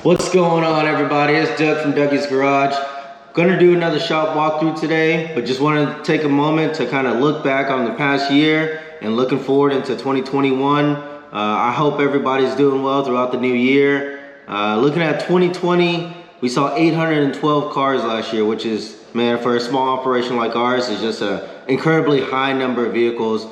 What's going on, everybody? It's Doug from Dougie's Garage. Gonna do another shop walkthrough today, but just wanted to take a moment to kind of look back on the past year and looking forward into 2021. I hope everybody's doing well throughout the new year. Looking at 2020, we saw 812 cars last year, which is, man, for a small operation like ours, is just an incredibly high number of vehicles.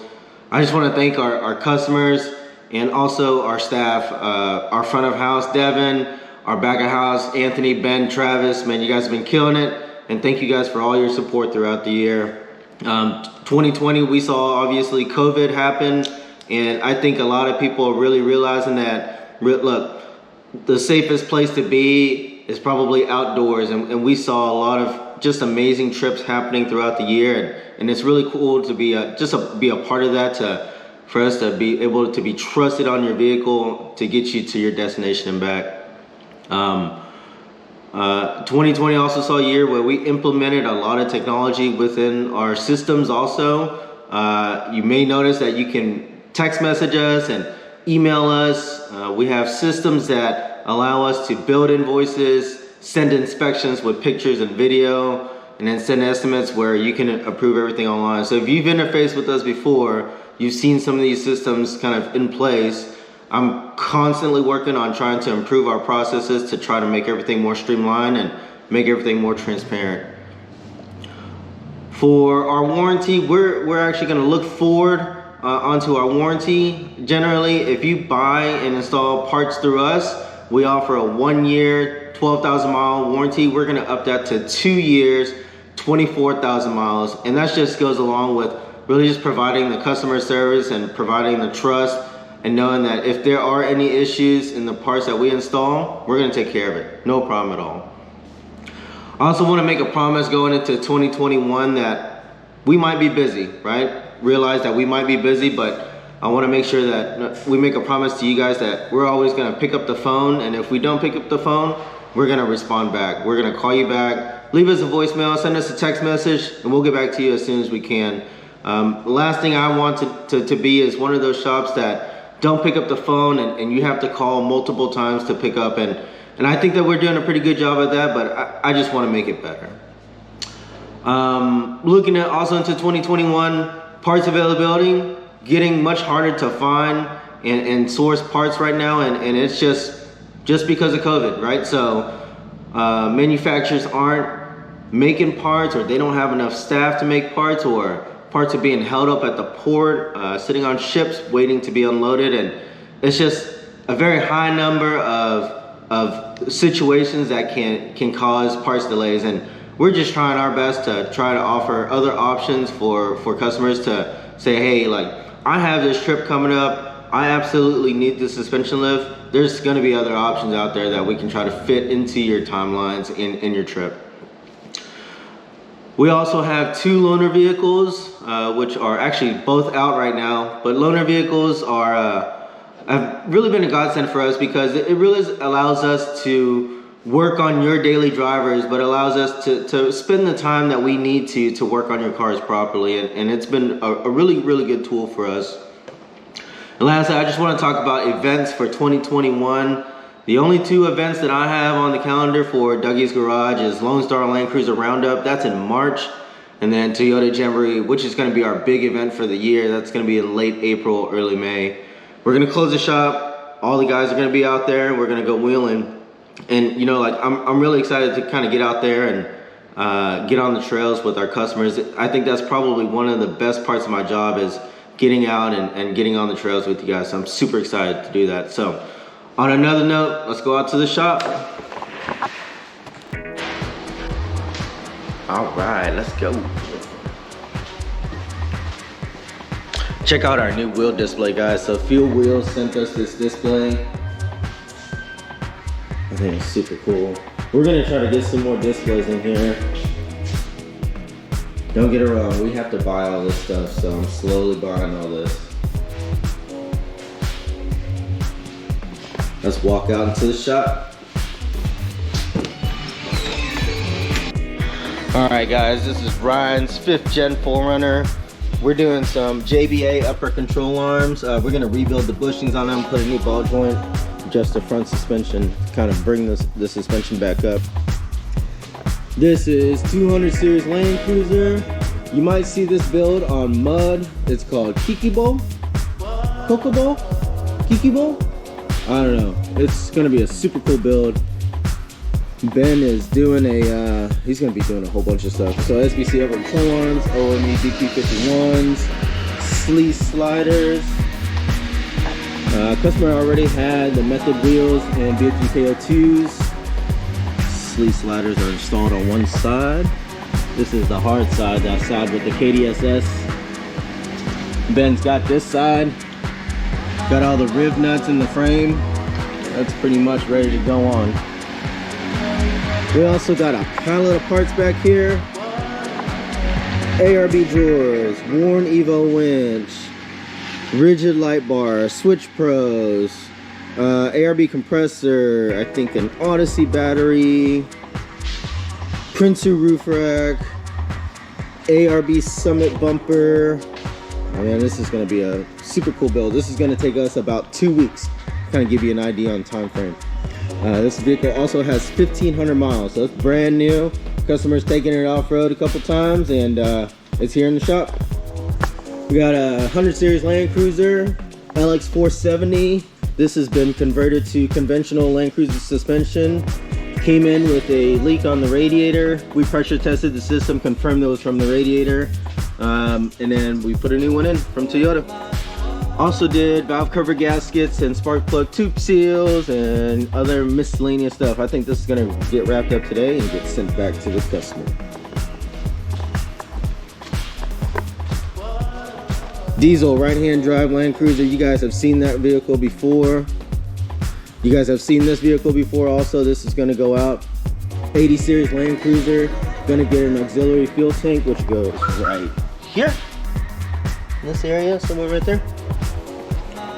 I just want to thank our customers and also our staff, our front of house, Devin, our back of house, Anthony, Ben, Travis. Man, you guys have been killing it, and thank you guys for all your support throughout the year. 2020, we saw obviously COVID happen, and I think a lot of people are really realizing that, look, the safest place to be is probably outdoors, and we saw a lot of just amazing trips happening throughout the year, and it's really cool to be be a part of that, for us to be able to be trusted on your vehicle to get you to your destination and back. 2020 also saw a year where we implemented a lot of technology within our systems also. You may notice that you can text message us and email us. We have systems that allow us to build invoices, send inspections with pictures and video, and then send estimates where you can approve everything online. So if you've interfaced with us before, you've seen some of these systems kind of in place. I'm constantly working on trying to improve our processes to try to make everything more streamlined and make everything more transparent. For our warranty, we're actually going to look forward onto our warranty. Generally, if you buy and install parts through us, we offer a 1-year, 12,000 mile warranty. We're going to up that to 2 years, 24,000 miles. And that just goes along with really just providing the customer service and providing the trust, and knowing that if there are any issues in the parts that we install, we're gonna take care of it. No problem at all. I also wanna make a promise going into 2021 that we might be busy, right? Realize that we might be busy, but I wanna make sure that we make a promise to you guys that we're always gonna pick up the phone, and if we don't pick up the phone, we're gonna respond back. We're gonna call you back, leave us a voicemail, send us a text message, and we'll get back to you as soon as we can. The last thing I want to be is one of those shops that don't pick up the phone and you have to call multiple times to pick up, and I think that we're doing a pretty good job at that, but I just want to make it better. Looking at also into 2021, parts availability getting much harder to find and source parts right now, and it's just because of COVID, right? So manufacturers aren't making parts, or they don't have enough staff to make parts, or parts are being held up at the port, sitting on ships waiting to be unloaded, and it's just a very high number of situations that can cause parts delays, and we're just trying our best to try to offer other options for customers to say, hey, like, I have this trip coming up, I absolutely need this suspension lift. There's going to be other options out there that we can try to fit into your timelines in your trip. We also have 2 loaner vehicles, which are actually both out right now, but loaner vehicles have really been a godsend for us, because it really allows us to work on your daily drivers, but allows us to spend the time that we need to work on your cars properly, and it's been a really, really good tool for us. And lastly, I just want to talk about events for 2021. The only 2 events that I have on the calendar for Dougie's Garage is Lone Star Land Cruiser Roundup. That's in March. And then Toyota Jamboree, which is going to be our big event for the year. That's going to be in late April, early May. We're going to close the shop. All the guys are going to be out there. We're going to go wheeling. And, you know, like, I'm really excited to kind of get out there and get on the trails with our customers. I think that's probably one of the best parts of my job, is getting out and getting on the trails with you guys. So I'm super excited to do that. So on another note, let's go out to the shop. All right, let's go. Check out our new wheel display, guys. So Fuel Wheels sent us this display. I think it's super cool. We're gonna try to get some more displays in here. Don't get it wrong, we have to buy all this stuff, so I'm slowly buying all this. Let's walk out into the shop. All right, guys, this is Ryan's 5th gen 4Runner. We're doing some JBA upper control arms. We're gonna rebuild the bushings on them, put a new ball joint, adjust the front suspension, kind of bring the suspension back up. This is 200 series Land Cruiser. You might see this build on mud. It's called Kikibo? Kokobo? Kikibo? I don't know. It's gonna be a super cool build. Ben is doing he's gonna be doing a whole bunch of stuff. So SBC upper control arms, OME DP51s, sleeve sliders. Customer already had the method wheels and BFGKO2s. Sleeve sliders are installed on one side. This is the hard side, that side with the KDSS. Ben's got this side. Got all the rib nuts in the frame. That's pretty much ready to go on. We also got a pallet of parts back here. ARB drawers, Warn Evo winch, rigid light bar, switch pros, ARB compressor, I think an Odyssey battery, Prinsu roof rack, ARB Summit bumper. Oh man, this is going to be a super cool build. This is going to take us about 2 weeks. Kind of give you an idea on time frame. This vehicle also has 1,500 miles, so it's brand new. Customer's taken it off-road a couple times, and it's here in the shop. We got a 100 series Land Cruiser, LX 470. This has been converted to conventional Land Cruiser suspension. Came in with a leak on the radiator. We pressure tested the system, confirmed it was from the radiator, and then we put a new one in from Toyota. Also did valve cover gaskets and spark plug tube seals and other miscellaneous stuff. I think this is gonna get wrapped up today and get sent back to the customer. Diesel right-hand drive Land Cruiser. You guys have seen that vehicle before. You guys have seen this vehicle before also. This is gonna go out. 80 series Land Cruiser. Gonna get an auxiliary fuel tank, which goes right here. In this area, somewhere right there.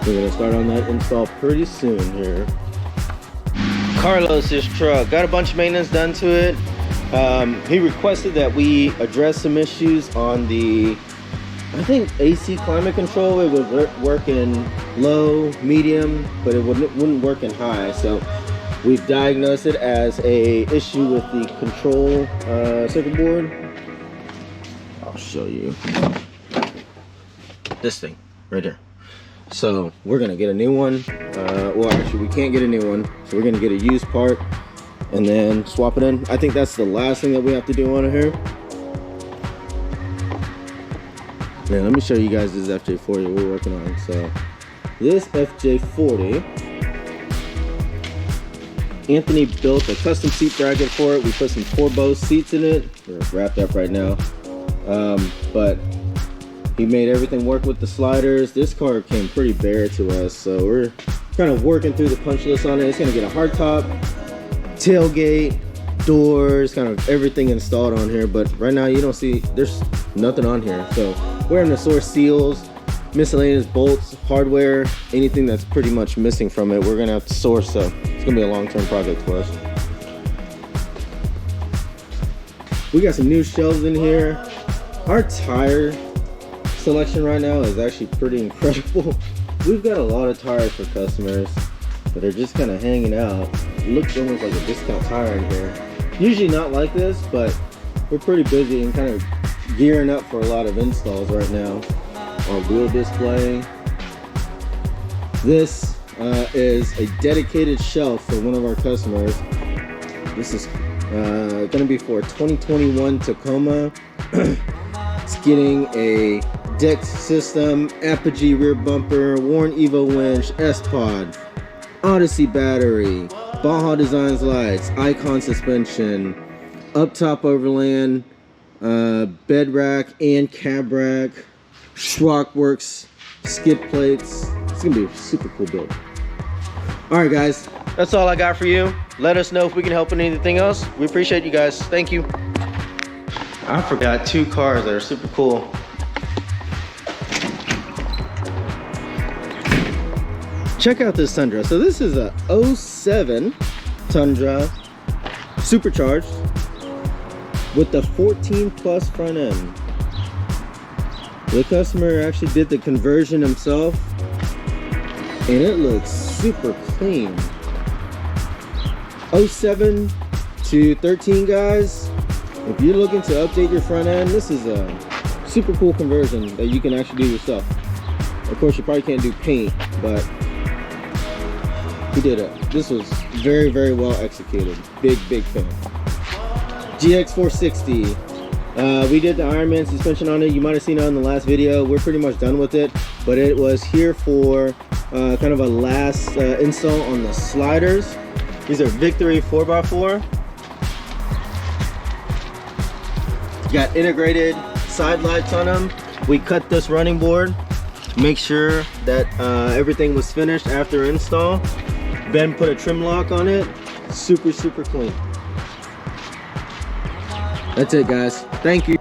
We're gonna start on that install pretty soon here. Carlos's truck. Got a bunch of maintenance done to it. He requested that we address some issues on the, I think, AC climate control. It would work in low, medium, but it wouldn't work in high. So we've diagnosed it as a issue with the control circuit board. I'll show you. This thing right there. So we're gonna get a new one. Well, actually we can't get a new one, so we're gonna get a used part and then swap it in. I think that's the last thing that we have to do on here. Now let me show you guys this FJ40 we're working on. So this FJ40, Anthony built a custom seat bracket for it. We put some Corbeau seats in it. They're wrapped up right now, but he made everything work with the sliders. This car came pretty bare to us, so we're kind of working through the punch list on it. It's gonna get a hardtop, tailgate, doors, kind of everything installed on here. But right now you don't see, there's nothing on here. So we're in the source seals, miscellaneous bolts, hardware, anything that's pretty much missing from it, we're gonna have to source. So it's gonna be a long-term project for us. We got some new shelves in here. Our tire selection right now is actually pretty incredible. We've got a lot of tires for customers that are just kind of hanging out. It looks almost like a discount tire in here. Usually not like this, but we're pretty busy and kind of gearing up for a lot of installs right now. Our wheel display. This is a dedicated shelf for one of our customers. This is gonna be for a 2021 Tacoma. It's getting a Dex system, Apogee rear bumper, Warn Evo winch, S-Pod, Odyssey battery, Baja Designs lights, Icon suspension, up top overland, bed rack and cab rack, Schrockworks skid plates. It's gonna be a super cool build. All right, guys, that's all I got for you. Let us know if we can help in anything else. We appreciate you guys. Thank you. I forgot 2 cars that are super cool. Check out this Tundra. So this is a 07 Tundra supercharged with the 14 plus front end. The customer actually did the conversion himself and it looks super clean. 07 to 13, guys. If you're looking to update your front end, this is a super cool conversion that you can actually do yourself. Of course, you probably can't do paint, but he did it. This was very, very well executed. Big fan. GX 460. We did the Ironman suspension on it. You might have seen it in the last video. We're pretty much done with it, but it was here for kind of a last install on the sliders. These are Victory 4x4. Got integrated side lights on them. We cut this running board, make sure that everything was finished after install. Ben put a trim lock on it. Super clean. That's it, guys. Thank you.